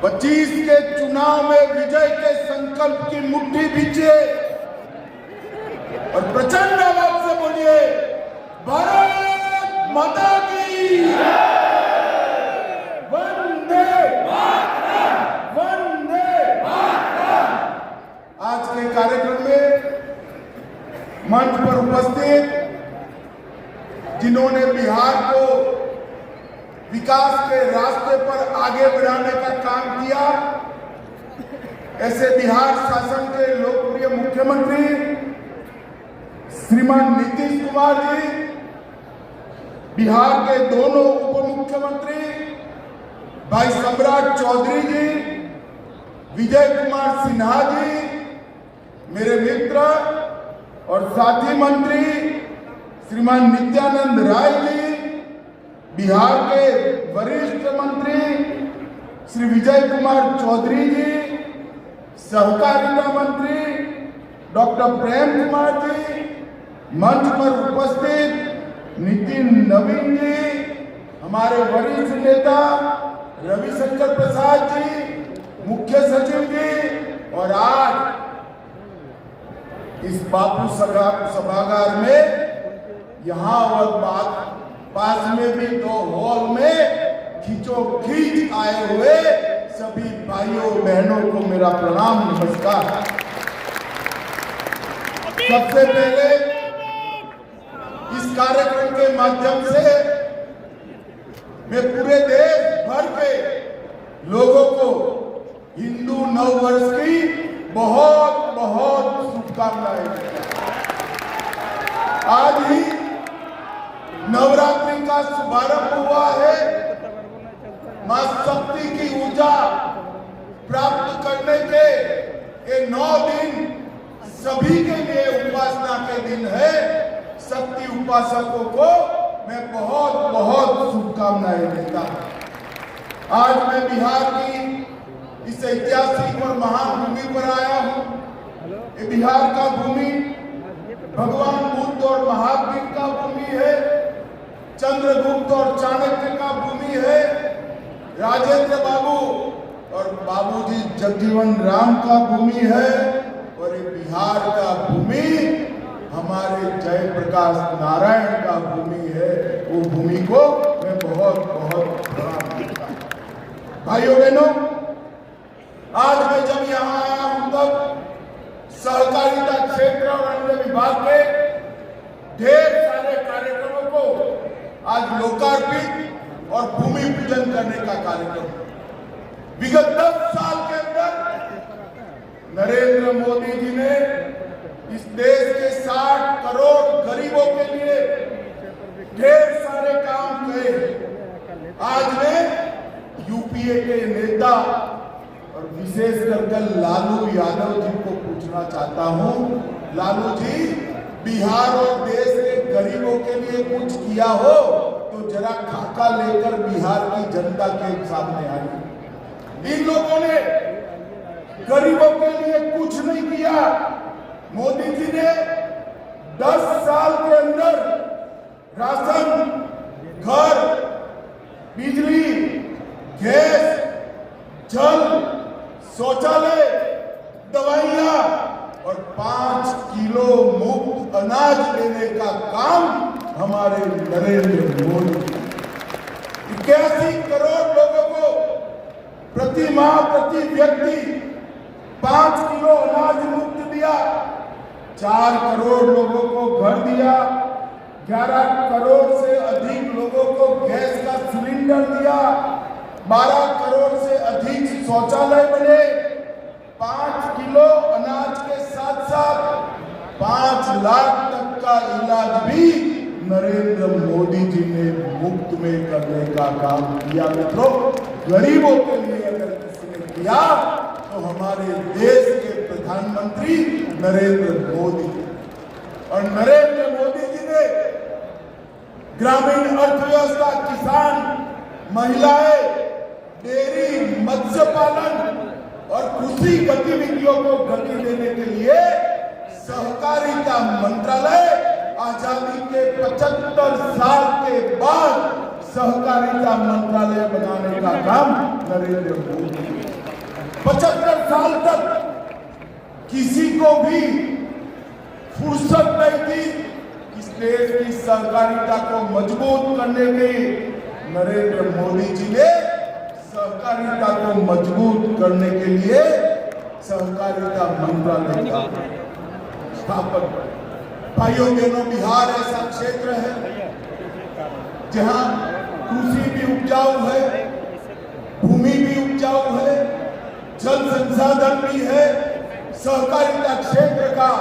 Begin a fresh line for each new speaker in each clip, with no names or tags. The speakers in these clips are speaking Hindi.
25 के चुनाव में विजय के संकल्प की मुट्ठी बींचे और प्रचंड आवाज से बोलिए, भारत माता की वंदे वंदे। आज के कार्यक्रम में मंच पर उपस्थित जिन्होंने बिहार को विकास के रास्ते पर आगे बढ़ाने का काम किया, ऐसे बिहार शासन के लोकप्रिय मुख्यमंत्री श्रीमान नीतीश कुमार जी, बिहार के दोनों उप मुख्यमंत्री भाई सम्राट चौधरी जी, विजय कुमार सिन्हा जी, मेरे मित्र और साथी मंत्री श्रीमान नित्यानंद राय जी, बिहार के वरिष्ठ मंत्री श्री विजय कुमार चौधरी जी, सहकारिता मंत्री डॉक्टर प्रेम कुमार जी, मंच पर उपस्थित नितिन नवीन जी, हमारे वरिष्ठ नेता रविशंकर प्रसाद जी, मुख्य सचिव जी, और आज इस बापू सभागार में यहाँ और पास में भी 2 हॉल में खींचोखींच आए हुए सभी भाइयों बहनों को मेरा प्रणाम नमस्कार। सबसे पहले इस कार्यक्रम के माध्यम से मैं पूरे देश भर के लोगों को हिंदू नववर्ष की बहुत बहुत शुभकामनाएं। आज ही नवरात्रि का शुभारंभ हुआ है। मां शक्ति की ऊर्जा प्राप्त करने के ये 9 दिन सभी के लिए उपासना के दिन है। शक्ति उपासकों को मैं बहुत बहुत शुभकामनाएं देता हूं। आज मैं बिहार की इस ऐतिहासिक और महान भूमि पर आया हूं। ये बिहार का भूमि भगवान बुद्ध और महावीर का भूमि है, चंद्रगुप्त और चाणक्य का भूमि है, राजेंद्र बाबू और बाबूजी जगजीवन राम का भूमि है, और ये बिहार का भूमि हमारे जयप्रकाश नारायण का भूमि है। वो भूमि को मैं बहुत बहुत प्रणाम करता हूं। भाइयों बहनों, आज मैं जब यहाँ आया हूं तब सहकारिता क्षेत्र और अन्य विभाग के ढेर सारे कार्यक्रमों को आज लोकार्पित और भूमि पूजन करने का कार्यक्रम। विगत 10 साल के अंदर नरेंद्र मोदी जी ने इस देश के 60 करोड़ गरीबों के लिए ढेर सारे काम किए। आज मैं यूपीए के नेता और विशेष कर लालू यादव जी को पूछना चाहता हूं, लालू जी, बिहार और देश के गरीबों के लिए कुछ किया हो तो जरा खाका लेकर बिहार की जनता के सामने आइए। इन लोगों ने गरीबों के लिए कुछ नहीं किया। मोदी जी ने 10 साल के अंदर राशन, घर, बिजली, गैस, जल, शौचालय, दवाइयां और 5 किलो मुफ्त अनाज देने का काम हमारे नरेंद्र मोदी। 81 करोड़ लोगों को प्रति माह प्रति व्यक्ति 5 किलो अनाज मुफ्त दिया। 4 करोड़ लोगों को घर दिया। 11 करोड़ से अधिक लोगों को गैस का सिलेंडर दिया। 12 करोड़ से अधिक शौचालय बने। 5 किलो अनाज के साथ साथ 5 लाख तक का इलाज भी नरेंद्र मोदी जी ने मुफ्त में करने का काम किया। मित्रों, गरीबों के लिए अगर किसी ने किया तो हमारे देश के प्रधानमंत्री नरेंद्र मोदी। और नरेंद्र मोदी जी ने ग्रामीण अर्थव्यवस्था, किसान, महिलाएं, डेयरी, मत्स्य पालन और कृषि गतिविधियों को गति देने के लिए सहकारिता मंत्रालय आजादी के 75 साल के बाद सहकारिता मंत्रालय बनाने का काम नरेंद्र मोदी। 75 साल तक किसी को भी फुर्सत नहीं थी। इस देश की सहकारिता को मजबूत करने के नरेंद्र मोदी जी ने सहकारिता को मजबूत करने के लिए सहकारिता मंत्रालय का स्थापन। भाइयों बहनों, बिहार ऐसा क्षेत्र है जहां कृषि भी उपजाऊ है, भूमि भी उपजाऊ है, जल संसाधन भी है। सहकारिता क्षेत्र का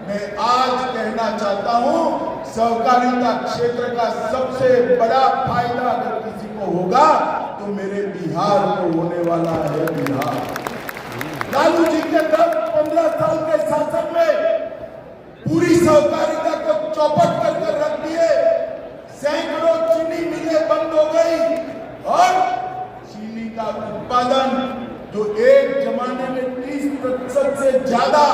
मैं आज कहना चाहता हूं, सहकारिता क्षेत्र का सबसे बड़ा फायदा अगर किसी को होगा तो मेरे बिहार को होने वाला है। बिहार लालू जी के 15 साल के शासन में पूरी सहकारिता को चौपट कर रख दिए। सैकड़ों चीनी मिलें बंद हो गई और चीनी का उत्पादन जो एक जमाने में 30% से ज्यादा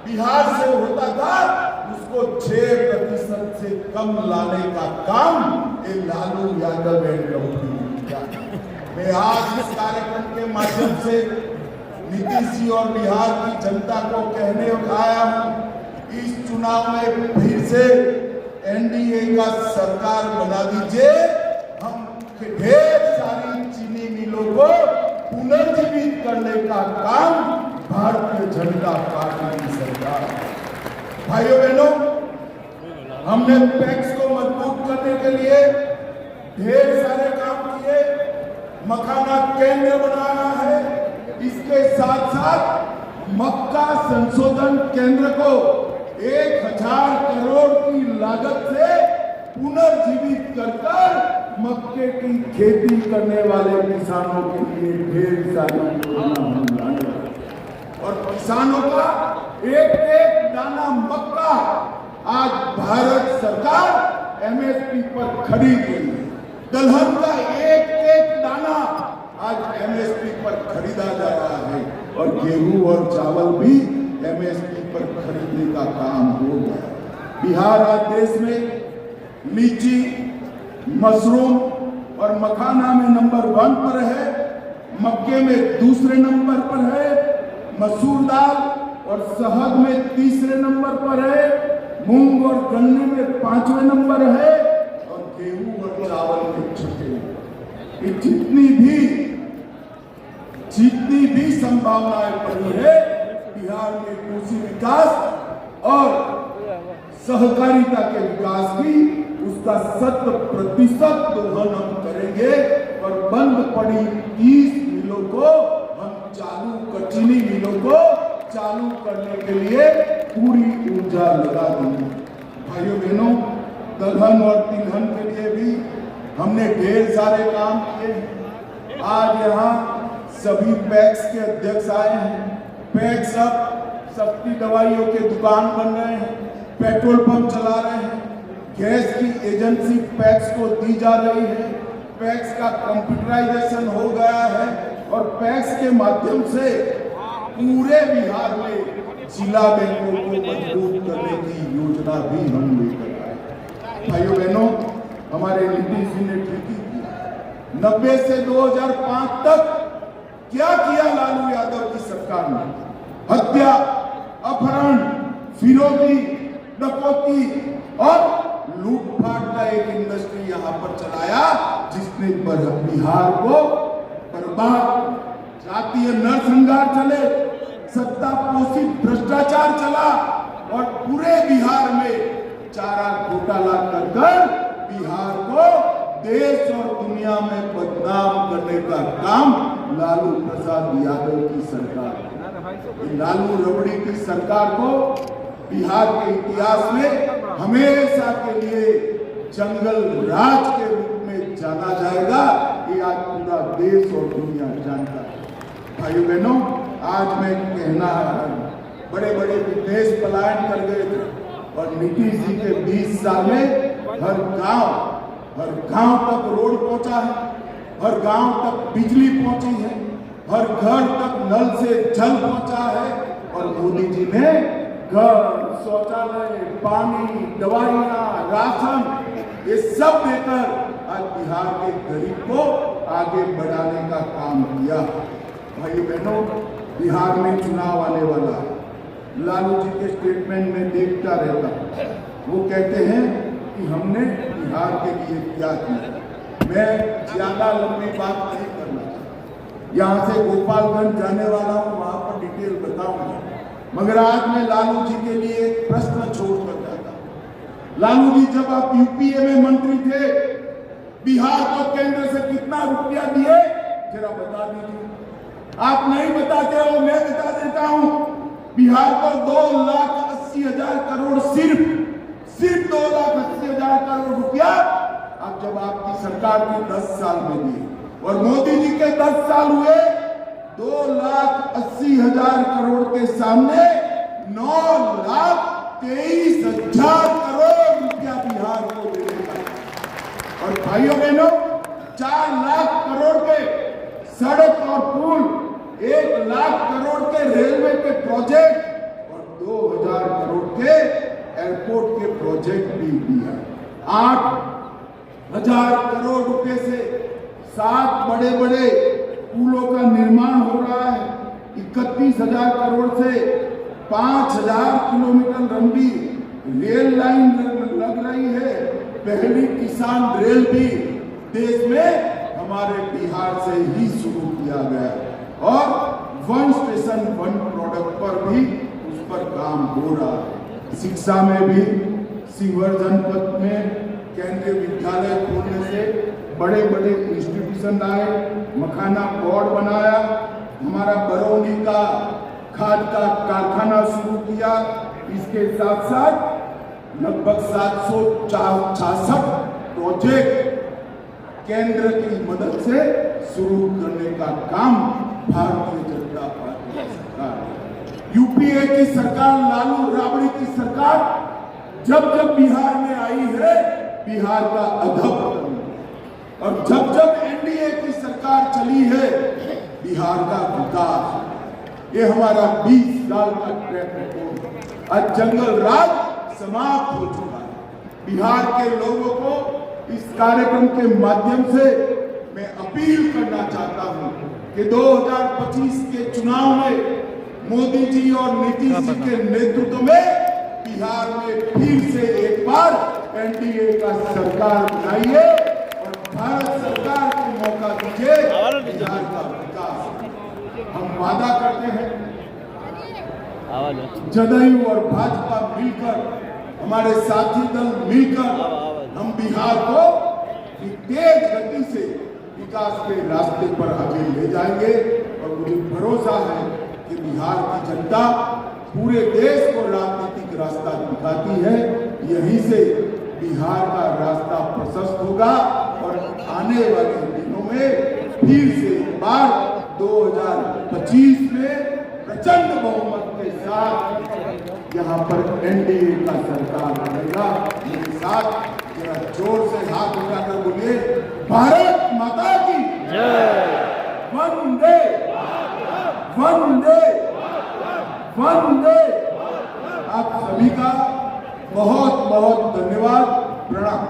बिहार से होता था, उसको 6% से कम लाने का काम ये लालू यादव एंड कंपनी ने किया। मैं आज इस कार्यक्रम के माध्यम से नीतीश जी और बिहार की जनता को कहने आया हूं, इस चुनाव में फिर से एनडीए का सरकार बना दीजिए। हम ढेर सारी चीनी मिलों को पुनर्जीवित करने का काम भारतीय जनता पार्टी की सरकार। भाइयों बहनों, हमने पैक्स को मजबूत करने के लिए ढेर सारे काम किए। मखाना केंद्र बनाया है, इसके साथ साथ मक्का संशोधन केंद्र को 1000 करोड़ की लागत से पुनर्जीवित कर मक्के की खेती करने वाले किसानों के लिए ढेर सारी योजना हम लाए और किसानों का एक दाना मक्का आज भारत सरकार एमएसपी पर खरीद रही है। दलहन का एक दाना आज एमएसपी पर खरीदा जा रहा है और गेहूं और चावल भी एमएसपी पर खरीदने का काम हो गया। बिहार आज देश में लीची, मशरूम और मखाना में नंबर 1 पर है, मक्के में दूसरे नंबर पर है, मसूर दाल और शहद में तीसरे नंबर पर है, मूंग और गन्ने में 5वें नंबर है और गेहूं और चावल में 6वें। ये जितनी भी संभावनाएं पड़ी है बिहार में कृषि विकास और सहकारिता के विकास की, उसका 100% दोहन हम करेंगे और बंद पड़ी 30 मिलों को हम चीनी मिलों को चालू करने के लिए पूरी ऊर्जा लगा देंगे। भाइयों बहनों, दलहन और तिलहन के लिए भी हमने ढेर सारे काम किए। आज यहाँ सभी पैक्स के अध्यक्ष आए हैं। पैक्स अब सस्ती दवाइयों के दुकान बन रहे हैं, पेट्रोल पंप चला रहे हैं, गैस की एजेंसी पैक्स को दी जा रही है, पैक्स का कंप्यूटराइजेशन हो गया है और पैक्स के माध्यम से पूरे बिहार में जिला बैंकों को मजबूत करने की योजना भी हम लेकर आए। भाइयों बहनों, हमारे नीतीश जी ने ठीक ही किया। 90 से 2005 तक क्या किया लालू यादव की सरकार ने? हत्या, अपहरण, फिरौती, डकैती और लूटपाट का एक इंडस्ट्री यहाँ पर चलाया जिसने बिहार को बर्बाद। जातीय नरसंहार चले, सत्ता पोषित भ्रष्टाचार चला और पूरे बिहार में चारा घोटाला कर बिहार को देश और दुनिया में बदनाम करने का काम लालू प्रसाद यादव की सरकार। लालू रबड़ी की सरकार को बिहार के इतिहास में हमेशा के लिए जंगल राज के रूप में जाना जाएगा। ये आज पूरा देश और दुनिया जानता है। भाइयों बहनों, आज मैं कहना है, बड़े बड़े विदेश पलायन कर गए थे और नीतीश जी के 20 साल में हर गांव तक रोड पहुंचा है, हर गांव तक बिजली पहुंची है, हर घर तक नल से जल पहुंचा है और मोदी जी ने घर, शौचालय, पानी, दवाइयां, राशन ये सब देकर आज बिहार के गरीब को आगे बढ़ाने का काम किया। भाई बहनों, बिहार में चुनाव आने वाला है। लालू जी के स्टेटमेंट में देखता रहता, वो कहते हैं कि हमने बिहार के लिए क्या किया। मैं ज्यादा लंबी बात नहीं करना चाहता, यहाँ से गोपालगंज जाने वाला हूँ, वहां पर डिटेल बताऊंगा, मगर आज मैं लालू जी के लिए एक प्रश्न छोड़कर जाता हूँ। लालू जी, जब आप यूपीए में मंत्री थे, बिहार को केंद्र से कितना रुपया दिए जरा बता दीजिए। आप नहीं बताते हो, मैं बता देता हूं। बिहार को 2,80,000 करोड़, सिर्फ 2,80,000 करोड़ रुपया अब जब आपकी सरकार की 10 साल में दिए, और मोदी जी के 10 साल हुए, 2,80,000 करोड़ के सामने 9,23,000 करोड़ रुपया बिहार को देने का। और भाइयों बहनों, 4 लाख करोड़ के सड़क और पुल, 1 लाख करोड़ के रेलवे के प्रोजेक्ट और 2,000 करोड़ के एयरपोर्ट के प्रोजेक्ट भी दिया। 8,000 करोड़ रुपए से 7 बड़े बड़े पुलों का निर्माण हो रहा है। 31,000 करोड़ से 5,000 किलोमीटर लंबी रेल लाइन लग रही है। पहली किसान रेल भी देश में हमारे बिहार से ही शुरू किया गया, और 1 स्टेशन 1 प्रोडक्ट पर भी उस पर काम हो रहा है। शिक्षा में भी शिवहर जनपद में केंद्रीय विद्यालय खोलने से बड़े बड़े इंस्टीट्यूशन आए, मखाना बोर्ड बनाया, हमारा बरौनी का खाद का कारखाना शुरू किया। इसके साथ साथ लगभग 766 प्रोजेक्ट केंद्र की मदद से शुरू करने का काम भारतीय जनता पार्टी की सरकार, यूपीए की सरकार, लालू राबड़ी की सरकार जब जब बिहार में आई है, बिहार का अधपतन, और जब जब एनडीए की सरकार चली है, बिहार का विकास। ये हमारा 20 साल का ट्रैक रिकॉर्ड। आज जंगल राज समाप्त हो चुका है। बिहार के लोगों को इस कार्यक्रम के माध्यम से मैं अपील करना चाहता हूं कि 2025 के चुनाव में मोदी जी और नीतीश जी के नेतृत्व में बिहार में फिर से एक बार एनडीए का सरकार बनाइए और भारत सरकार को मौका दीजिए बिहार का विकास। हम वादा करते हैं, जदयू और भाजपा मिलकर, हमारे साथी दल मिलकर हम बिहार को तेज गति से विकास के रास्ते पर आगे ले जाएंगे। और मुझे भरोसा है कि बिहार की जनता पूरे देश को राजनीतिक रास्ता दिखाती है। यहीं से बिहार का रास्ता प्रशस्त होगा और आने वाले दिनों में फिर से एक बार 2025 में प्रचंड बहुमत के साथ यहाँ पर एनडीए का सरकार बनेगा। मेरे साथ जरा जोर से हाथ उठाकर बोलिए, भारत माता की जय, वंदे वंदे वंदे। आप सभी का बहुत बहुत धन्यवाद, प्रणाम।